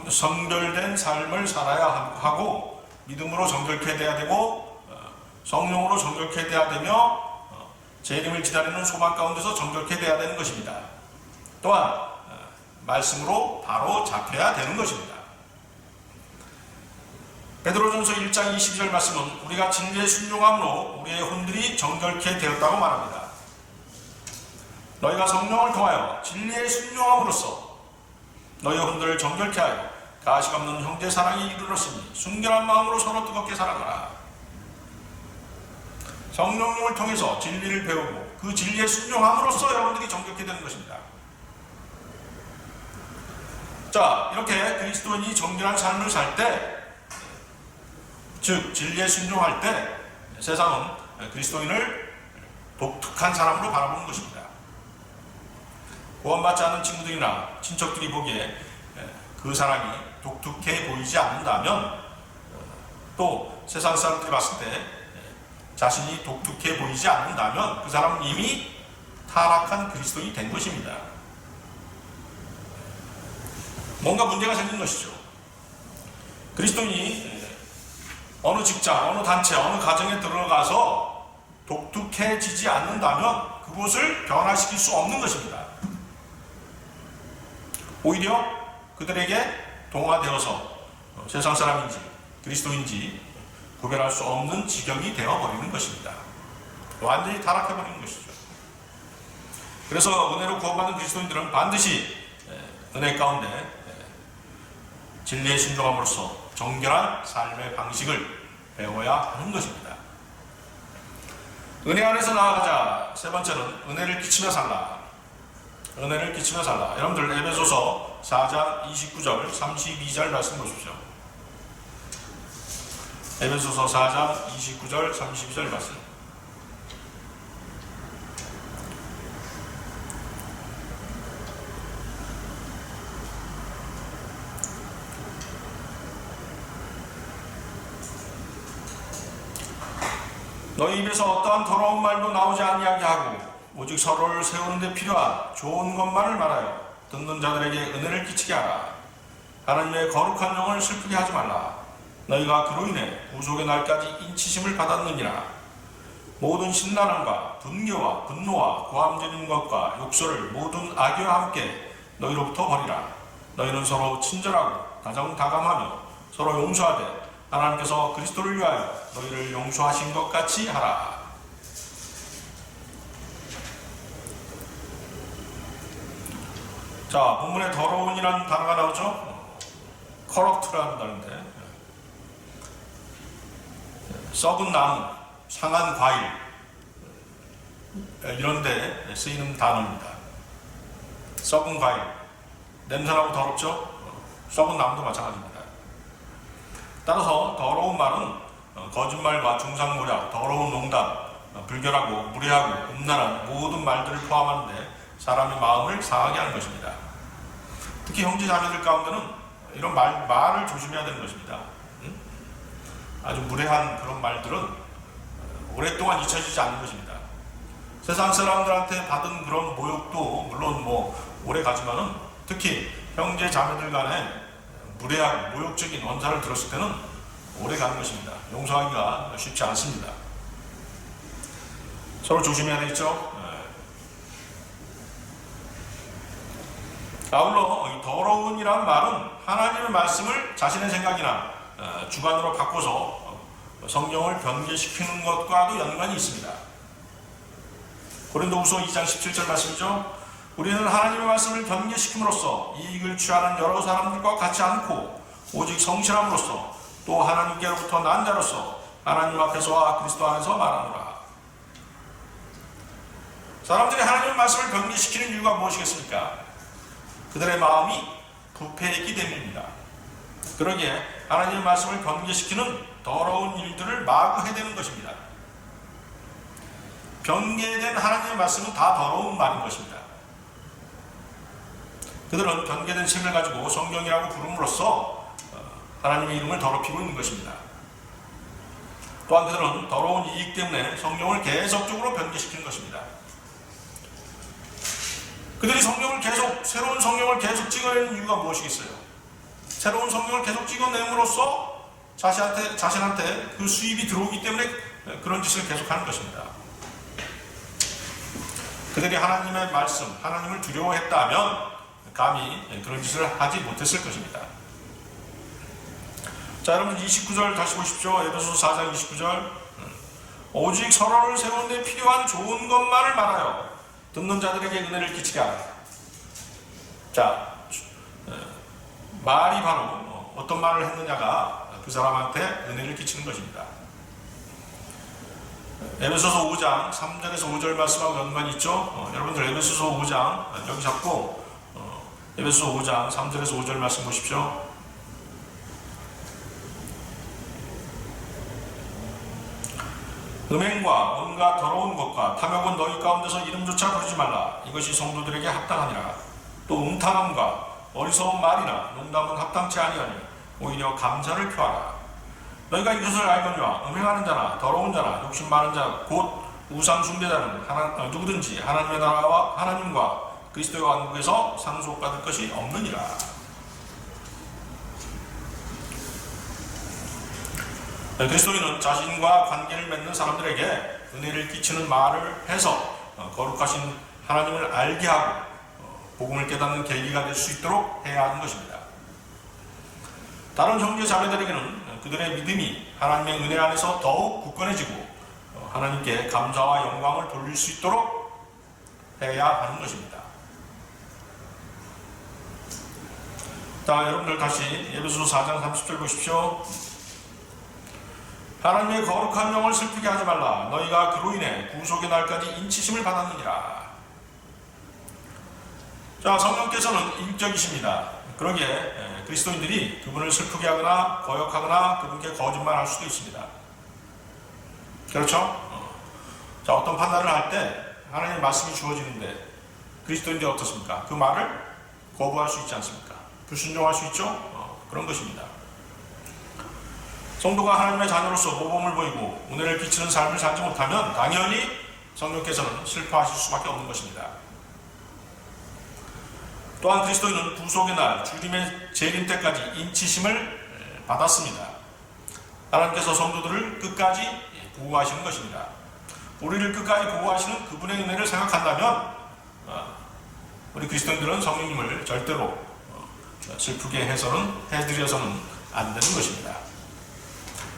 성결된 삶을 살아야 하고 믿음으로 정결케 돼야 되고 성령으로 정결케 돼야 되며 재림을 기다리는 소망 가운데서 정결케 돼야 되는 것입니다. 또한 말씀으로 바로 잡혀야 되는 것입니다. 베드로전서 1장 22절 말씀은 우리가 진리의 순종함으로 우리의 혼들이 정결케 되었다고 말합니다. 너희가 성령을 통하여 진리의 순종함으로써 너희 혼들을 정결케 하여 가식 없는 형제 사랑이 이르렀으니 순결한 마음으로 서로 뜨겁게 사랑하라. 성령님을 통해서 진리를 배우고 그 진리에 순종함으로써 여러분들이 정결케 되는 것입니다. 자, 이렇게 그리스도인이 정결한 삶을 살 때, 즉 진리에 순종할 때 세상은 그리스도인을 독특한 사람으로 바라보는 것입니다. 구원받지 않는 친구들이나 친척들이 보기에 그 사람이 독특해 보이지 않는다면, 또 세상 사람들이 봤을 때 자신이 독특해 보이지 않는다면 그 사람은 이미 타락한 그리스도인이 된 것입니다. 뭔가 문제가 생긴 것이죠. 그리스도인이 어느 직장, 어느 단체, 어느 가정에 들어가서 독특해지지 않는다면 그분 그곳을 변화시킬 수 없는 것입니다. 오히려 그들에게 동화되어서 세상 사람인지 그리스도인지 구별할 수 없는 지경이 되어버리는 것입니다. 완전히 타락해버리는 것이죠. 그래서 은혜로 구원받은 그리스도인들은 반드시 은혜 가운데 진리에 순종함으로써 정결한 삶의 방식을 배워야 하는 것입니다. 은혜 안에서 나아가자. 세 번째는 은혜를 끼치며 살라. 은혜를 끼치며 살라. 여러분들 에베소서 4장 29절 32절 말씀 보십시오. 에베소서 4장 29절 32절 말씀. 너희 입에서 어떠한 더러운 말도 나오지 아니하게 하고 오직 서로를 세우는 데 필요한 좋은 것만을 말하여 듣는 자들에게 은혜를 끼치게 하라. 하나님의 거룩한 영을 슬프게 하지 말라. 너희가 그로 인해 구속의 날까지 인치심을 받았느니라. 모든 신랄함과 분교와 분노와 고함지는 것과 욕설을 모든 악의와 함께 너희로부터 버리라. 너희는 서로 친절하고 다정다감하며 서로 용서하되 하나님께서 그리스도를 위하여 너희를 용서하신 것 같이 하라. 자, 본문에 더러운이라는 단어가 나오죠. corrupt라는 단어인데, 썩은 나무, 상한 과일 이런 데 쓰이는 단어입니다. 썩은 과일, 냄새나고 더럽죠. 썩은 나무도 마찬가지입니다. 따라서 더러운 말은 거짓말과 중상모략, 더러운 농담, 불결하고 무례하고 음란한 모든 말들을 포함하는데 사람의 마음을 상하게 하는 것입니다. 특히 형제 자매들 가운데는 이런 말을 조심해야 되는 것입니다. 아주 무례한 그런 말들은 오랫동안 잊혀지지 않는 것입니다. 세상 사람들한테 받은 그런 모욕도 물론 오래 가지만은 특히 형제 자매들 간에 무례하고 모욕적인 언사를 들었을 때는 오래 가는 것입니다. 용서하기가 쉽지 않습니다. 서로 조심해야 되겠죠. 아울러 이 더러운이란 말은 하나님의 말씀을 자신의 생각이나 주관으로 바꿔서 성경을 변개시키는 것과도 연관이 있습니다. 고린도후서 2장 17절 말씀이죠. 우리는 하나님의 말씀을 변개시킴으로써 이익을 취하는 여러 사람들과 같지 않고 오직 성실함으로써 또 하나님께로부터 난 자로서 하나님 앞에서와 그리스도 안에서 말하노라. 사람들이 하나님의 말씀을 변개시키는 이유가 무엇이겠습니까? 그들의 마음이 부패했기 때문입니다. 그러기에 하나님의 말씀을 변개시키는 더러운 일들을 마구 해대는 것입니다. 변개된 하나님의 말씀은 다 더러운 말인 것입니다. 그들은 변개된 책을 가지고 성경이라고 부름으로써 하나님의 이름을 더럽히고 있는 것입니다. 또한 그들은 더러운 이익 때문에 성경을 계속적으로 변개시키는 것입니다. 그들이 새로운 성경을 계속 찍어내는 이유가 무엇이겠어요? 새로운 성경을 계속 찍어냄으로써 자신한테 그 수입이 들어오기 때문에 그런 짓을 계속하는 것입니다. 그들이 하나님의 말씀, 하나님을 두려워했다면 감히 그런 짓을 하지 못했을 것입니다. 자, 여러분 29절 다시 보십시오. 에베소서 4장 29절. 오직 서로를 세우는 데 필요한 좋은 것만을 말하여 듣는 자들에게 은혜를 끼치게 하라. 자, 말이 바로 어떤 말을 했느냐가 그 사람한테 은혜를 끼치는 것입니다. 에베소서 5장 3절에서 5절 말씀하고 연관이 있죠. 여러분들 에베소서 5장 여기 잡고 에베소서 5장 3절에서 5절 말씀 보십시오. 음행과 온갖 더러운 것과 탐욕은 너희 가운데서 이름조차 부르지 말라. 이것이 성도들에게 합당하니라. 또 음탕함과 어리석은 말이나 농담은 합당치 아니하니 오히려 감사를 표하라. 너희가 이것을 알거니와 음행하는 자나 더러운 자나 욕심 많은 자 곧 우상 숭배자는 누구든지 하나님의 나라와 하나님과 그리스도의 왕국에서 상속받을 것이 없느니라. 그리스도인은 자신과 관계를 맺는 사람들에게 은혜를 끼치는 말을 해서 거룩하신 하나님을 알게 하고 복음을 깨닫는 계기가 될 수 있도록 해야 하는 것입니다. 다른 형제 자매들에게는 그들의 믿음이 하나님의 은혜 안에서 더욱 굳건해지고 하나님께 감사와 영광을 돌릴 수 있도록 해야 하는 것입니다. 자, 여러분들 다시 에베소서 4장 30절 보십시오. 하나님의 거룩한 영을 슬프게 하지 말라. 너희가 그로 인해 구속의 날까지 인치심을 받았느니라. 자, 성령께서는 인격이십니다. 그러기에 그리스도인들이 그분을 슬프게 하거나 거역하거나 그분께 거짓말할 수도 있습니다. 그렇죠? 자, 어떤 판단을 할 때 하나님의 말씀이 주어지는데 그리스도인들이 어떻습니까? 그 말을 거부할 수 있지 않습니까? 불순종할 수 있죠? 그런 것입니다. 성도가 하나님의 자녀로서 모범을 보이고 은혜를 끼치는 삶을 살지 못하면 당연히 성령께서는 슬퍼하실 수밖에 없는 것입니다. 또한 그리스도인은 구속의 날 주님의 재림 때까지 인치심을 받았습니다. 하나님께서 성도들을 끝까지 보호하시는 것입니다. 우리를 끝까지 보호하시는 그분의 은혜를 생각한다면 우리 그리스도인들은 성령님을 절대로 슬프게 해드려서는 안 되는 것입니다.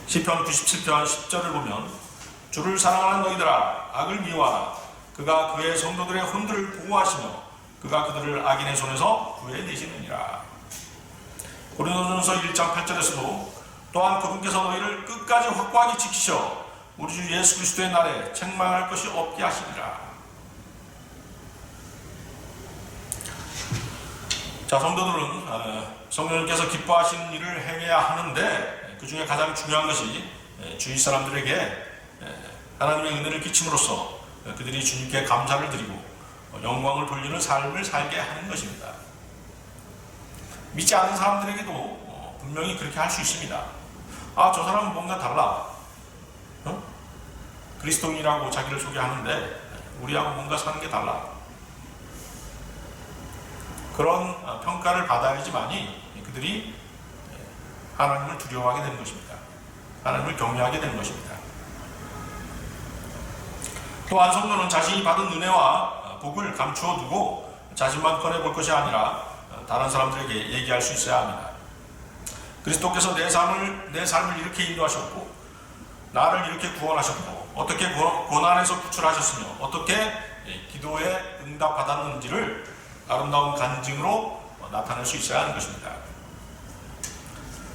시편 97편 10절을 보면 주를 사랑하는 너희들아 악을 미워하라. 그가 그의 성도들의 혼들을 보호하시며 그가 그들을 악인의 손에서 구해내시느니라. 고린도전서 1장 8절에서도 또한 그분께서 너희를 끝까지 확고하게 지키셔 우리 주 예수 그리스도의 날에 책망할 것이 없게 하시리라. 자, 성도들은 성령님께서 기뻐하시는 일을 행해야 하는데 그 중에 가장 중요한 것이 주위 사람들에게 하나님의 은혜를 끼침으로써 그들이 주님께 감사를 드리고 영광을 돌리는 삶을 살게 하는 것입니다. 믿지 않는 사람들에게도 분명히 그렇게 할 수 있습니다. 아, 저 사람은 뭔가 달라. 그리스도인이라고 자기를 소개하는데 우리하고 뭔가 사는 게 달라. 그런 평가를 받아야지만이 그들이 하나님을 두려워하게 되는 것입니다. 하나님을 경외하게 되는 것입니다. 또한 성도는 자신이 받은 은혜와 복을 감추어 두고 자신만 꺼내볼 것이 아니라 다른 사람들에게 얘기할 수 있어야 합니다. 그리스도께서 내 삶을 이렇게 인도하셨고 나를 이렇게 구원하셨고 어떻게 고난에서 구출하셨으며 어떻게 기도에 응답받았는지를 아름다운 간증으로 나타낼 수 있어야 하는 것입니다.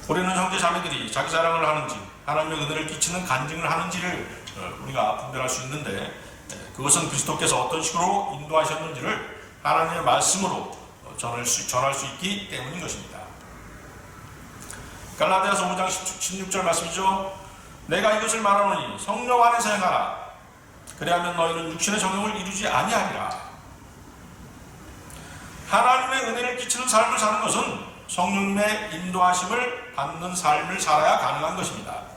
우리는 형제 자매들이 자기 자랑을 하는지 하나님의 은혜를 끼치는 간증을 하는지를 우리가 분별할 수 있는데 그것은 그리스도께서 어떤 식으로 인도하셨는지를 하나님의 말씀으로 전할 수 있기 때문인 것입니다. 갈라디아서 5장 16절 말씀이죠. 내가 이것을 말하노니 성령 안에서 행하라. 그리하면 너희는 육신의 정욕을 이루지 아니하리라. 하나님의 은혜를 끼치는 삶을 사는 것은 성령님의 인도하심을 받는 삶을 살아야 가능한 것입니다.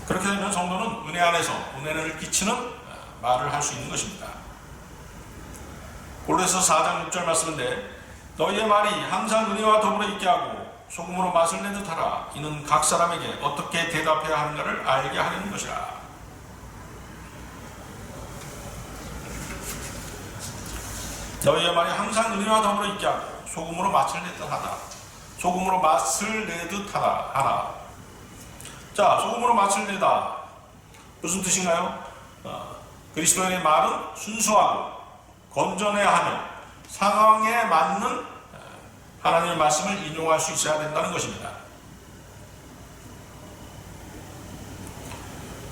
그렇게 되면 성도는 은혜 안에서 은혜를 끼치는 말을 할 수 있는 것입니다. 골로새서 4장 6절 말씀인데 너희의 말이 항상 은혜와 더불어 있게 하고 소금으로 맛을 내듯 하라. 이는 각 사람에게 어떻게 대답해야 하는가를 알게 하려는 것이라. 너희의 말이 항상 은혜와 더불어 있게 하고 소금으로 맛을 내듯 하라. 소금으로 맛을 내듯 하라. 자, 소금으로 맛을 내다. 무슨 뜻인가요? 그리스도인의 말은 순수하고 건전해야 하며 상황에 맞는 하나님의 말씀을 인용할 수 있어야 된다는 것입니다.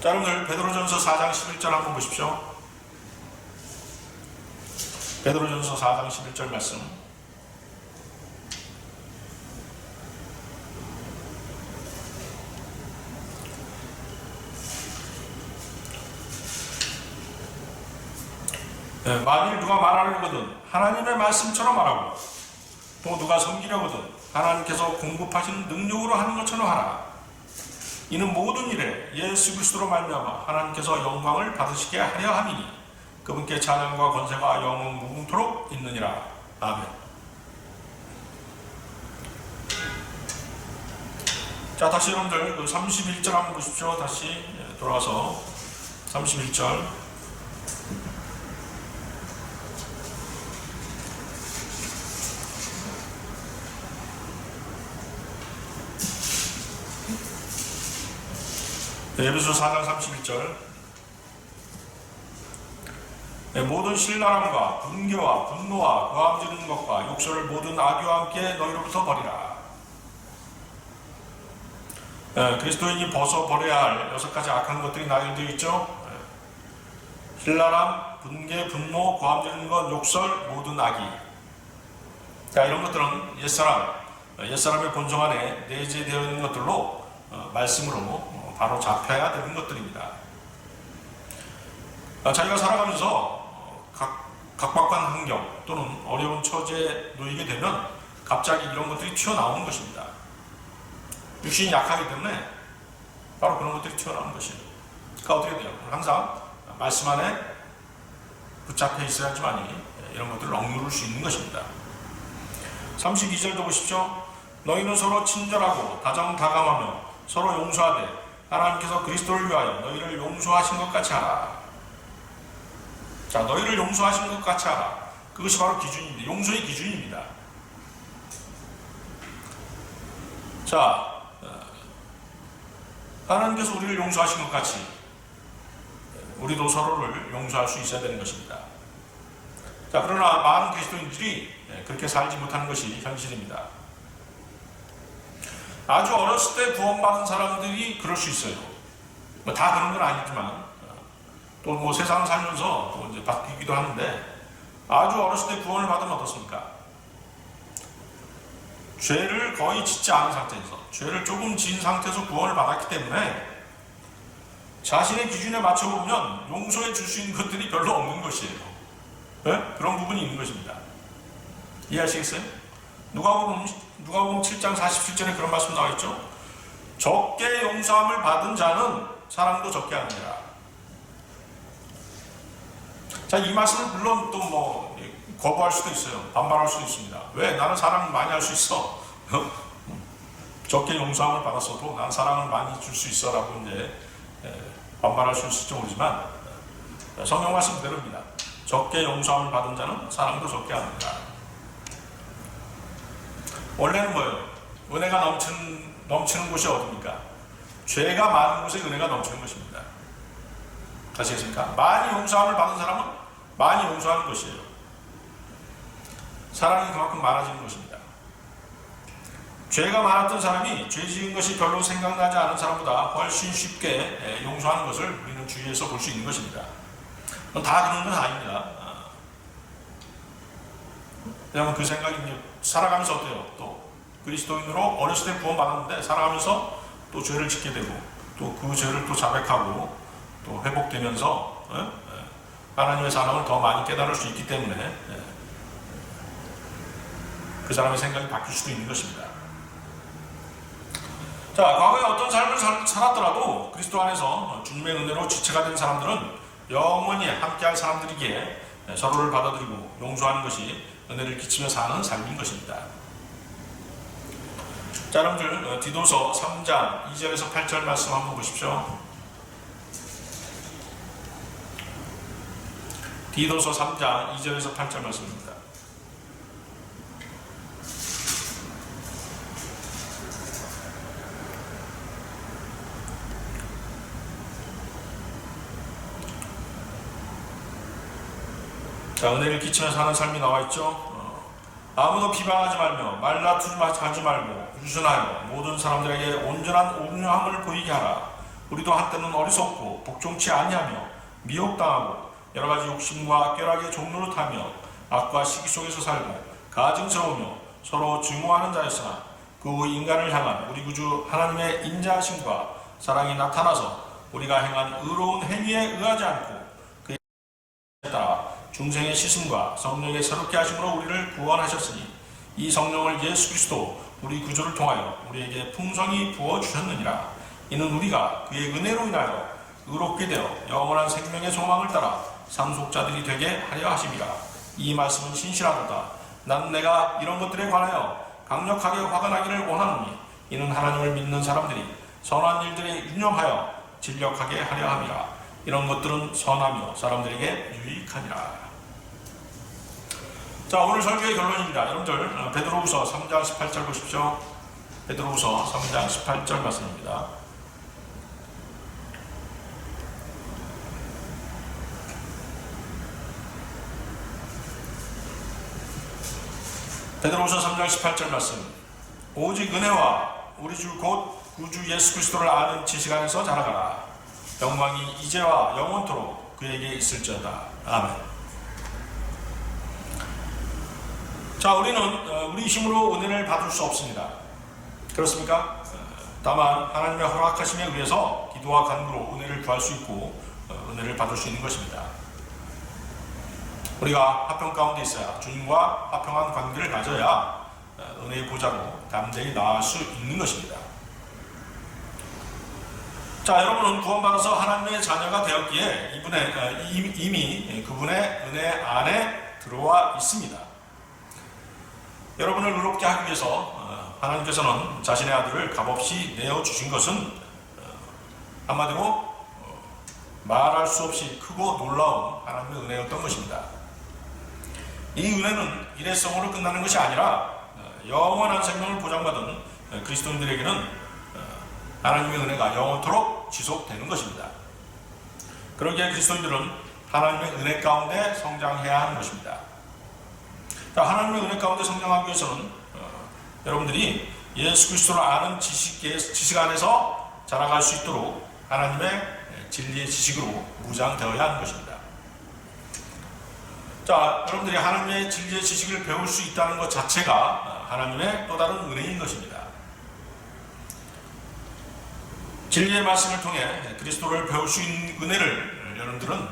자, 여러분들 베드로전서 4장 11절 한번 보십시오. 베드로전서 4장 11절 말씀. 만일 누가 말하려거든 하나님의 말씀처럼 말하고 또 누가 섬기려거든 하나님께서 공급하시는 능력으로 하는 것처럼 하라. 이는 모든 일에 예수 그리스도로 말미암아 하나님께서 영광을 받으시게 하려 함이니 그분께 찬양과 권세가 영원 무궁토록 있느니라. 아멘. 자, 다시 여러분들 31절 한번 보십시오. 다시 돌아가서 31절. 에베소서 4장 31절. 모든 신랄함과 분교와 분노와 고함 지르는 것과 욕설을 모든 악의와 함께 너희로부터 버리라. 그리스도인이 벗어버려야 할 6가지 악한 것들이 나열되어 있죠. 신랄함, 분개, 분노, 고함 지르는 것, 욕설, 모든 악의. 자, 이런 것들은 옛사람의 본성 안에 내재되어 있는 것들로 말씀으로 바로 잡혀야 되는 것들입니다. 자기가 살아가면서 각박한 환경 또는 어려운 처지에 놓이게 되면 갑자기 이런 것들이 튀어나오는 것입니다. 육신이 약하기 때문에 바로 그런 것들이 튀어나오는 것이에요. 그러니까 어떻게 돼요? 항상 말씀 안에 붙잡혀 있어야지만이 이런 것들을 억누를 수 있는 것입니다. 32절도 보십시오. 너희는 서로 친절하고 다정다감하며 서로 용서하되 하나님께서 그리스도를 위하여 너희를 용서하신 것 같이 하라. 자, 너희를 용서하신 것 같이 하라. 그것이 바로 기준입니다. 용서의 기준입니다. 자, 하나님께서 우리를 용서하신 것 같이 우리도 서로를 용서할 수 있어야 되는 것입니다. 자, 그러나 많은 그리스도인들이 그렇게 살지 못하는 것이 현실입니다. 아주 어렸을 때 구원받은 사람들이 그럴 수 있어요. 다 그런 건 아니지만 또 세상 살면서 또 이제 바뀌기도 하는데 아주 어렸을 때 구원을 받으면 어떻습니까? 죄를 거의 짓지 않은 상태에서 죄를 조금 지은 상태에서 구원을 받았기 때문에 자신의 기준에 맞춰보면 용서해 줄 수 있는 것들이 별로 없는 것이에요. 네? 그런 부분이 있는 것입니다. 이해하시겠어요? 누가복음 7장 47절에 그런 말씀 나와 있죠. 적게 용서함을 받은 자는 사랑도 적게 하느니라. 자, 이 말씀은 물론 또 거부할 수도 있어요. 반발할 수도 있습니다. 왜? 나는 사랑을 많이 할 수 있어. 적게 용서함을 받았어도 난 사랑을 많이 줄 수 있어 라고 이제 반발할 수 있을지 모르지만 성경 말씀 그대로입니다. 적게 용서함을 받은 자는 사랑도 적게 하느니라. 원래는 뭐예요? 은혜가 넘치는 곳이 어디입니까? 죄가 많은 곳에 은혜가 넘치는 것입니다. 아시겠습니까? 많이 용서함을 받은 사람은 많이 용서하는 것이에요. 사랑이 그만큼 많아지는 것입니다. 죄가 많았던 사람이 죄 지은 것이 별로 생각나지 않은 사람보다 훨씬 쉽게 용서하는 것을 우리는 주위에서 볼 수 있는 것입니다. 다 그런 건 아닙니다. 왜냐하면 그 생각이 살아가면서 어때요? 또 그리스도인으로 어렸을 때 구원받았는데 살아가면서 또 죄를 짓게 되고 또 그 죄를 또 자백하고 또 회복되면서 하나님의 사랑을 더 많이 깨달을 수 있기 때문에 그 사람의 생각이 바뀔 수도 있는 것입니다. 자, 과거에 어떤 삶을 살았더라도 그리스도 안에서 주님의 은혜로 지체가 된 사람들은 영원히 함께할 사람들이기에 서로를 받아들이고 용서하는 것이 은혜를 끼치며 사는 삶인 것입니다. 자, 여러분들 디도서 3장 2절에서 8절 말씀 한번 보십시오. 디도서 3장 2절에서 8절 말씀입니다. 자, 은혜를 끼치며 사는 삶이 나와 있죠. 아무도 비방하지 말며 말다툼하지 말고 유순하여 모든 사람들에게 온전한 온유함을 보이게 하라. 우리도 한때는 어리석고 복종치 아니하며 미혹당하고 여러가지 욕심과 꾀락의 종로를 타며 악과 시기 속에서 살고 가증스러우며 서로 증오하는 자였으나 그 인간을 향한 우리 구주 하나님의 인자하심과 사랑이 나타나서 우리가 행한 의로운 행위에 의하지 않고 그에 따라 중생의 씻음과 성령의 새롭게 하심으로 우리를 구원하셨으니 이 성령을 예수 그리스도 우리 구주를 통하여 우리에게 풍성히 부어주셨느니라. 이는 우리가 그의 은혜로 인하여 의롭게 되어 영원한 생명의 소망을 따라 상속자들이 되게 하려 하심이라. 이 말씀은 신실하도다. 난 내가 이런 것들에 관하여 강력하게 화가 나기를 원하노니 이는 하나님을 믿는 사람들이 선한 일들에 유념하여 진력하게 하려 함이라. 이런 것들은 선하며 사람들에게 유익하니라. 자, 오늘 설교의 결론입니다. 여러분들 베드로후서 3장 18절 보십시오. 베드로후서 3장 18절 말씀입니다. 베드로후서 3장 18절 말씀. 오직 은혜와 우리 주 곧 구주 예수 그리스도를 아는 지식 안에서 자라가라. 영광이 이제와 영원토록 그에게 있을지어다. 아멘. 자, 우리는 우리 힘으로 은혜를 받을 수 없습니다. 그렇습니까? 다만 하나님의 허락하심에 의해서 기도와 간구로 은혜를 구할 수 있고 은혜를 받을 수 있는 것입니다. 우리가 화평 가운데 있어야, 주님과 화평한 관계를 가져야 은혜의 보좌로 담대히 나아갈 수 있는 것입니다. 자, 여러분은 구원받아서 하나님의 자녀가 되었기에 이미 그분의 은혜 안에 들어와 있습니다. 여러분을 의롭게 하기 위해서 하나님께서는 자신의 아들을 값없이 내어주신 것은 한마디로 말할 수 없이 크고 놀라운 하나님의 은혜였던 것입니다. 이 은혜는 일회성으로 끝나는 것이 아니라 영원한 생명을 보장받은 그리스도인들에게는 하나님의 은혜가 영원토록 지속되는 것입니다. 그러기에 그리스도인들은 하나님의 은혜 가운데 성장해야 하는 것입니다. 자, 하나님의 은혜 가운데 성장하기 위해서는 여러분들이 예수 그리스도를 아는 지식 안에서 자라갈 수 있도록 하나님의 진리의 지식으로 무장되어야 하는 것입니다. 자, 여러분들이 하나님의 진리의 지식을 배울 수 있다는 것 자체가 하나님의 또 다른 은혜인 것입니다. 진리의 말씀을 통해 그리스도를 배울 수 있는 은혜를 여러분들은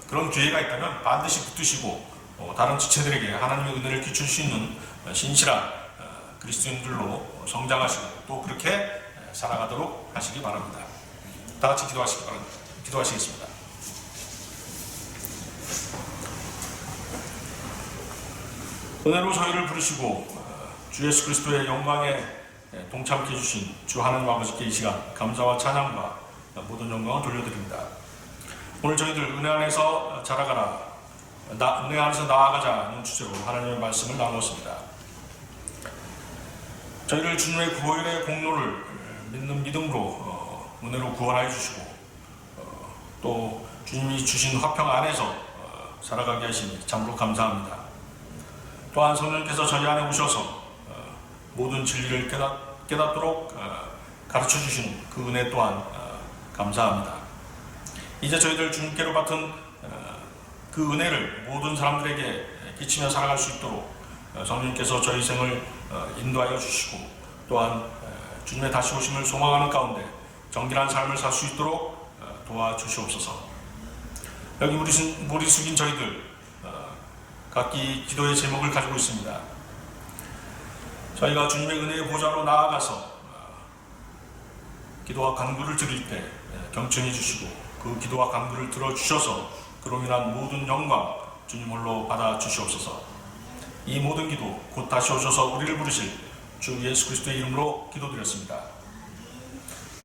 그런 기회가 있다면 반드시 붙드시고 다른 지체들에게 하나님의 은혜를 끼칠 수 있는 신실한 그리스도인들로 성장하시고 또 그렇게 살아가도록 하시기 바랍니다. 다 같이 기도하시기 바랍니다. 기도하시겠습니다. 은혜로 저희를 부르시고 주 예수 그리스도의 영광에 동참케 해주신 주 하나님 아버지께 이 시간 감사와 찬양과 모든 영광을 돌려드립니다. 오늘 저희들 은혜 안에서 자라가라, 은혜 안에서 나아가자는 주제로 하나님의 말씀을 나누었습니다. 저희를 주님의 구보일의 공로를 믿는 믿음으로 은혜로 구원하여 주시고 또 주님이 주신 화평 안에서 살아가게 하시니 참으로 감사합니다. 또한 성령께서 저희 안에 오셔서 모든 진리를 깨닫도록 가르쳐 주시는 그 은혜 또한 감사합니다. 이제 저희들 주님께로 받은 그 은혜를 모든 사람들에게 끼치며 살아갈 수 있도록 성령께서 저희 생을 인도하여 주시고 또한 주님의 다시 오심을 소망하는 가운데 정결한 삶을 살 수 있도록 도와주시옵소서. 여기 머리 숙인 저희들 각기 기도의 제목을 가지고 있습니다. 저희가 주님의 은혜의 보좌로 나아가서 기도와 간구를 드릴 때 경청해 주시고 그 기도와 간구를 들어주셔서 그로 인한 모든 영광 주님 홀로 받아 주시옵소서. 이 모든 기도 곧 다시 오셔서 우리를 부르실 주 예수 그리스도의 이름으로 기도드렸습니다.